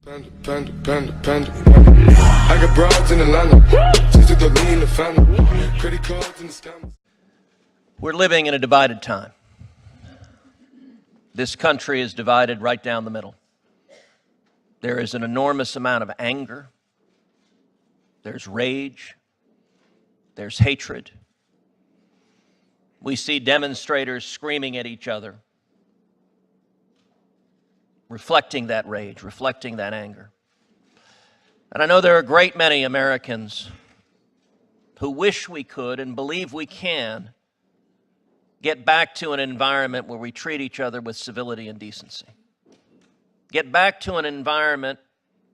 I got broads in Atlanta. Just to lean the family. Credit cards and the scammers. We're living in a divided time. This country is divided right down the middle. There is an enormous amount of anger. There's rage. There's hatred. We see demonstrators screaming at each other, reflecting that rage, reflecting that anger. And I know there are a great many Americans who wish we could and believe we can get back to an environment where we treat each other with civility and decency. Get back to an environment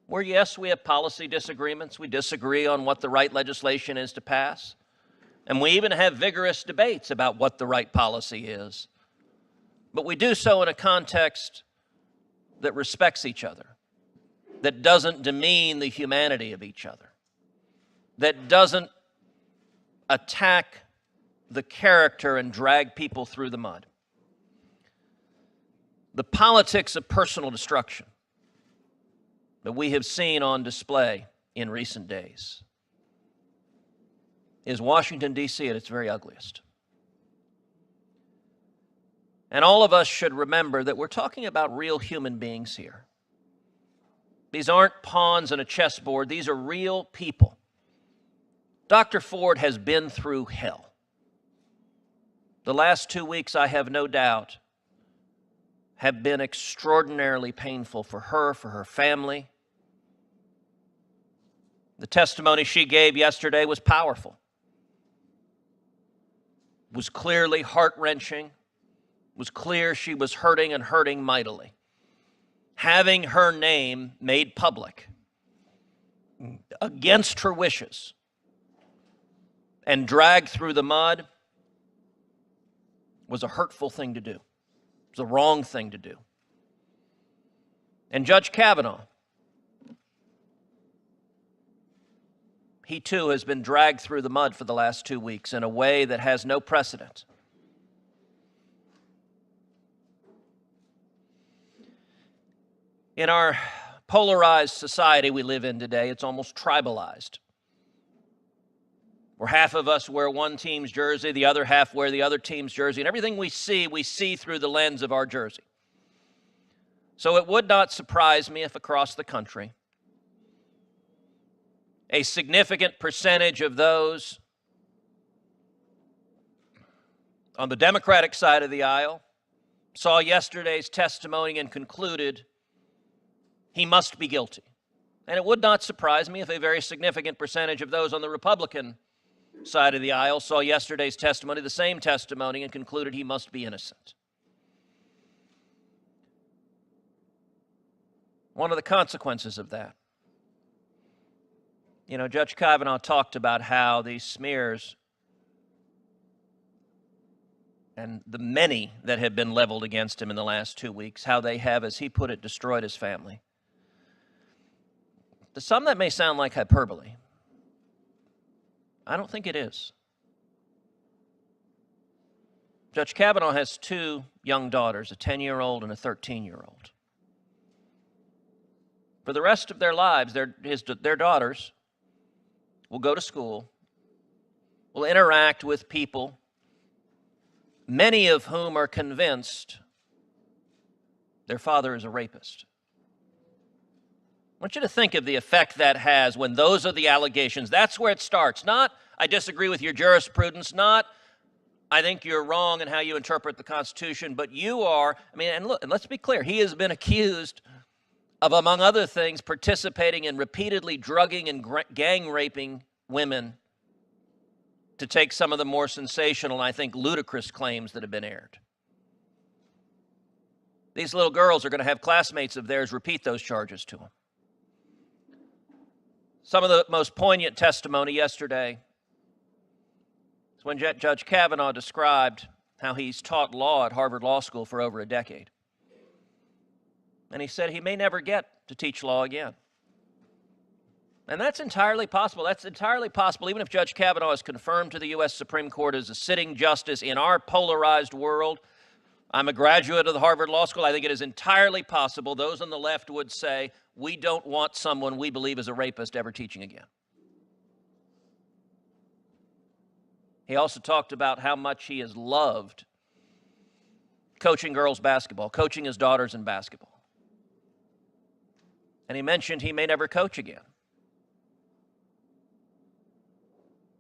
where, yes, we have policy disagreements. We disagree on what the right legislation is to pass. And we even have vigorous debates about what the right policy is. But we do so in a context that respects each other, that doesn't demean the humanity of each other, that doesn't attack the character and drag people through the mud. The politics of personal destruction that we have seen on display in recent days is Washington, D.C. at its very ugliest. And all of us should remember that we're talking about real human beings here. These aren't pawns on a chessboard. These are real people. Dr. Ford has been through hell. The last 2 weeks, I have no doubt, have been extraordinarily painful for her family. The testimony she gave yesterday was powerful. It was clearly heart-wrenching. It was clear she was hurting and hurting mightily. Having her name made public against her wishes and dragged through the mud was a hurtful thing to do. It was a wrong thing to do. And Judge Kavanaugh, he too has been dragged through the mud for the last 2 weeks in a way that has no precedent. In our polarized society we live in today, it's almost tribalized, where half of us wear one team's jersey, the other half wear the other team's jersey, and everything we see through the lens of our jersey. So it would not surprise me if across the country, a significant percentage of those on the Democratic side of the aisle saw yesterday's testimony and concluded he must be guilty. And it would not surprise me if a very significant percentage of those on the Republican side of the aisle saw yesterday's testimony, the same testimony, and concluded he must be innocent. One of the consequences of that, Judge Kavanaugh talked about how these smears and the many that have been leveled against him in the last 2 weeks, how they have, as he put it, destroyed his family. To some, that may sound like hyperbole. I don't think it is. Judge Kavanaugh has 2 young daughters, a 10-year-old and a 13-year-old. For the rest of their lives, their daughters will go to school, will interact with people, many of whom are convinced their father is a rapist. I want you to think of the effect that has when those are the allegations. That's where it starts. Not, I disagree with your jurisprudence. Not, I think you're wrong in how you interpret the Constitution. But you are, and let's be clear. He has been accused of, among other things, participating in repeatedly drugging and gang raping women, to take some of the more sensational and I think ludicrous claims that have been aired. These little girls are going to have classmates of theirs repeat those charges to them. Some of the most poignant testimony yesterday is when Judge Kavanaugh described how he's taught law at Harvard Law School for over a decade. And he said he may never get to teach law again. And that's entirely possible. That's entirely possible, even if Judge Kavanaugh is confirmed to the U.S. Supreme Court as a sitting justice in our polarized world. I'm a graduate of the Harvard Law School. I think it is entirely possible those on the left would say, we don't want someone we believe is a rapist ever teaching again. He also talked about how much he has loved coaching girls basketball, coaching his daughters in basketball. And he mentioned he may never coach again.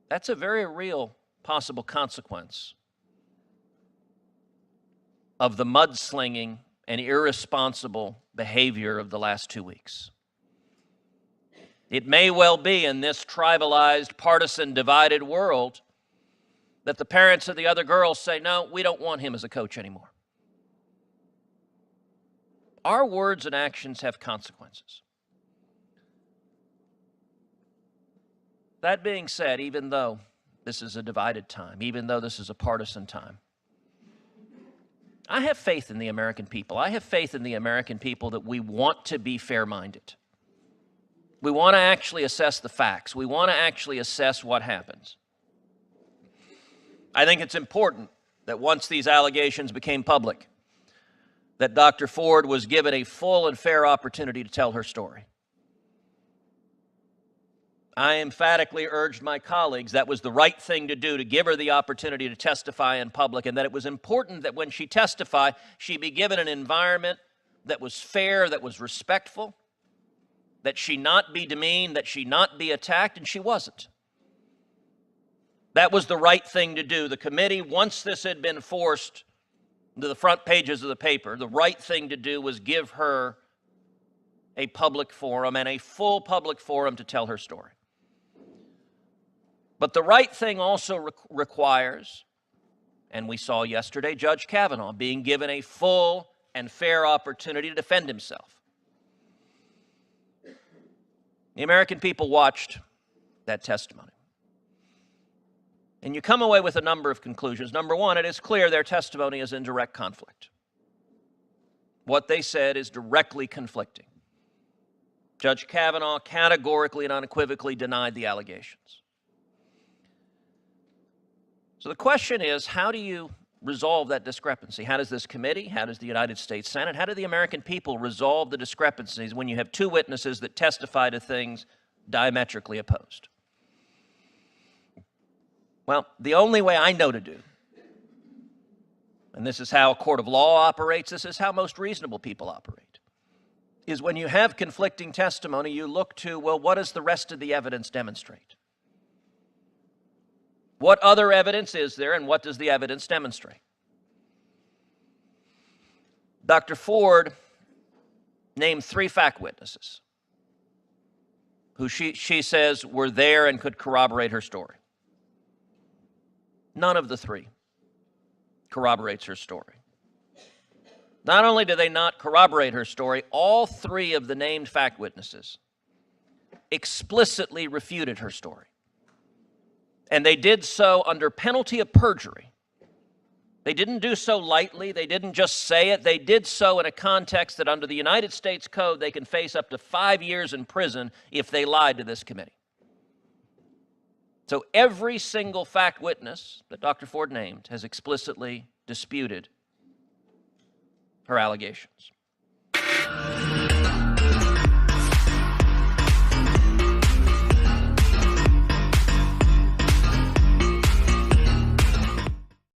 That's a very real possible consequence of the mudslinging and irresponsible behavior of the last 2 weeks. It may well be in this tribalized, partisan, divided world that the parents of the other girls say, no, we don't want him as a coach anymore. Our words and actions have consequences. That being said, even though this is a divided time, even though this is a partisan time, I have faith in the American people. I have faith in the American people that we want to be fair-minded. We want to actually assess the facts. We want to actually assess what happens. I think it's important that once these allegations became public, that Dr. Ford was given a full and fair opportunity to tell her story. I emphatically urged my colleagues that was the right thing to do, to give her the opportunity to testify in public, and that it was important that when she testified, she be given an environment that was fair, that was respectful, that she not be demeaned, that she not be attacked, and she wasn't. That was the right thing to do. The committee, once this had been forced to the front pages of the paper, the right thing to do was give her a public forum and a full public forum to tell her story. But the right thing also requires, and we saw yesterday, Judge Kavanaugh being given a full and fair opportunity to defend himself. The American people watched that testimony. And you come away with a number of conclusions. Number one, it is clear their testimony is in direct conflict. What they said is directly conflicting. Judge Kavanaugh categorically and unequivocally denied the allegations. So the question is, how do you resolve that discrepancy? How does this committee, how does the United States Senate, how do the American people resolve the discrepancies when you have two witnesses that testify to things diametrically opposed? Well, the only way I know to do, and this is how a court of law operates, this is how most reasonable people operate, is when you have conflicting testimony, you look to, well, what does the rest of the evidence demonstrate? What other evidence is there, and what does the evidence demonstrate? Dr. Ford named 3 fact witnesses who she says were there and could corroborate her story. None of the 3 corroborates her story. Not only do they not corroborate her story, all 3 of the named fact witnesses explicitly refuted her story. And they did so under penalty of perjury. They didn't do so lightly. They didn't just say it. They did so in a context that under the United States Code, they can face up to 5 years in prison if they lied to this committee. So every single fact witness that Dr. Ford named has explicitly disputed her allegations.